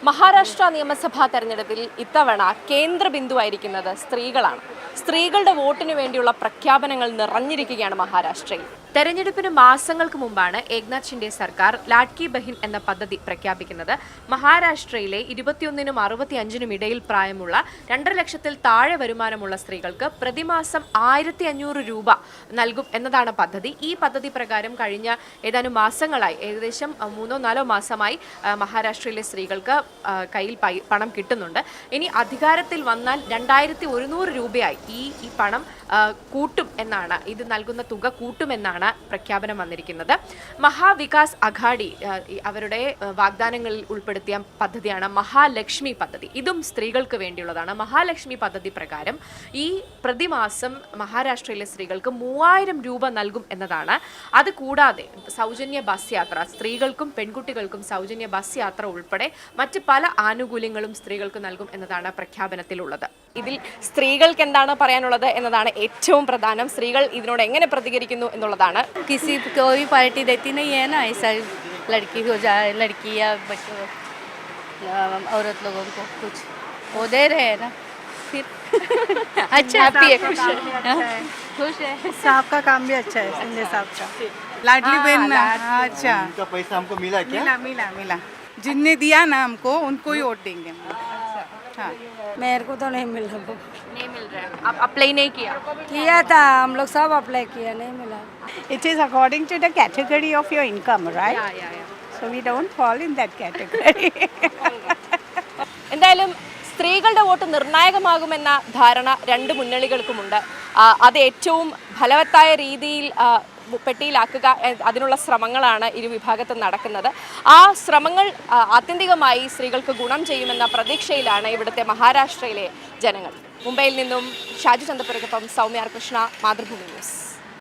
മഹാരാഷ്ട്ര നിയമസഭാ തെരഞ്ഞെടുപ്പിൽ ഇത്തവണ കേന്ദ്ര ബിന്ദുവായിരിക്കുന്നത് സ്ത്രീകളാണ്. സ്ത്രീകളുടെ വോട്ടിനു വേണ്ടിയുള്ള പ്രഖ്യാപനങ്ങൾ നിറഞ്ഞിരിക്കുകയാണ് മഹാരാഷ്ട്രയിൽ. തെരഞ്ഞെടുപ്പിന് മാസങ്ങൾക്ക് മുമ്പാണ് ഏക്നാഥ് ഷിൻഡെ സർക്കാർ ലാഡ്കി ബഹിൻ എന്ന പദ്ധതി പ്രഖ്യാപിക്കുന്നത്. മഹാരാഷ്ട്രയിലെ 21-നും 65-നും ഇടയിൽ പ്രായമുള്ള 2.5 ലക്ഷത്തിൽ താഴെ വരുമാനമുള്ള സ്ത്രീകൾക്ക് പ്രതിമാസം 1500 രൂപ നൽകും എന്നതാണ് പദ്ധതി. ഈ പദ്ധതി പ്രകാരം കഴിഞ്ഞ ഏതാനും മാസങ്ങളായി, ഏകദേശം 3-4 മാസമായി മഹാരാഷ്ട്രയിലെ സ്ത്രീകൾക്ക് കയ്യിൽ പണം കിട്ടുന്നുണ്ട്. ഇനി അധികാരത്തിൽ വന്നാൽ 2100 രൂപയായി ഈ പണം കൂട്ടും എന്നാണ്, ഇത് നൽകുന്ന തുക കൂട്ടുമെന്നാണ് പ്രഖ്യാപനം വന്നിരിക്കുന്നത്. മഹാവികാസ് അഘാഡി അവരുടെ വാഗ്ദാനങ്ങളിൽ ഉൾപ്പെടുത്തിയ പദ്ധതിയാണ് മഹാലക്ഷ്മി പദ്ധതി. ഇതും സ്ത്രീകൾക്ക് വേണ്ടിയുള്ളതാണ്. മഹാലക്ഷ്മി പദ്ധതി പ്രകാരം ഈ പ്രതിമാസം മഹാരാഷ്ട്രയിലെ സ്ത്രീകൾക്ക് 3000 രൂപ നൽകും എന്നതാണ്. അത് കൂടാതെ സൗജന്യ ബസ് യാത്ര, സ്ത്രീകൾക്കും പെൺകുട്ടികൾക്കും സൗജന്യ ബസ് യാത്ര ഉൾപ്പെടെ മറ്റ് പല ആനുകൂല്യങ്ങളും സ്ത്രീകൾക്ക് നൽകും എന്നതാണ് പ്രഖ്യാപനത്തിലുള്ളത്. ഇതിൽ സ്ത്രീകൾക്ക് എന്താണ് പറയാനുള്ളത് എന്നതാണ് ഏറ്റവും പ്രധാനം. സ്ത്രീകൾ ഇതിനോട് എങ്ങനെ പ്രതികരിക്കുന്നു എന്നുള്ളതാണ്. किसी कोई पार्टी देती नहीं है ना, ऐसा लड़की हो जाए, लड़की या बच्चों औरत लोगों को कुछ वो दे रहे हैं ना, फिर अच्छा हैप्पी है, खुश है। साहब का काम भी अच्छा है, शिंदे साहब का लाडली बहन। अच्छा, उनका पैसा हमको मिला क्या? मिला जिनने दिया ना हमको उनको ही वोट देंगे हम। हाँ, मेरे को तो नहीं मिल रहा। नहीं मिल रहा है. आप अप्लाई नहीं किया था, हम लोग सब अप्लाई किया, नहीं मिला. it is according to the category of your income, right? So we don't fall in that category. എന്തായാലും സ്ത്രീകളുടെ വോട്ട് നിർണായകമാകുമെന്ന ധാരണ രണ്ട് മുന്നണികൾക്കുമുണ്ട്. അത് ഏറ്റവും ഫലവത്തായ രീതിയിൽ പെട്ടിയിലാക്കുക, അതിനുള്ള ശ്രമങ്ങളാണ് ഇരു വിഭാഗത്തും നടക്കുന്നത്. ആ ശ്രമങ്ങൾ ആത്യന്തികമായി സ്ത്രീകൾക്ക് ഗുണം ചെയ്യുമെന്ന പ്രതീക്ഷയിലാണ് ഇവിടുത്തെ മഹാരാഷ്ട്രയിലെ ജനങ്ങൾ. മുംബൈയിൽ നിന്നും ഷാജു ചന്ദ്രപുരക്കൊപ്പം സൗമ്യ കൃഷ്ണ, മാതൃഭൂമി ന്യൂസ്.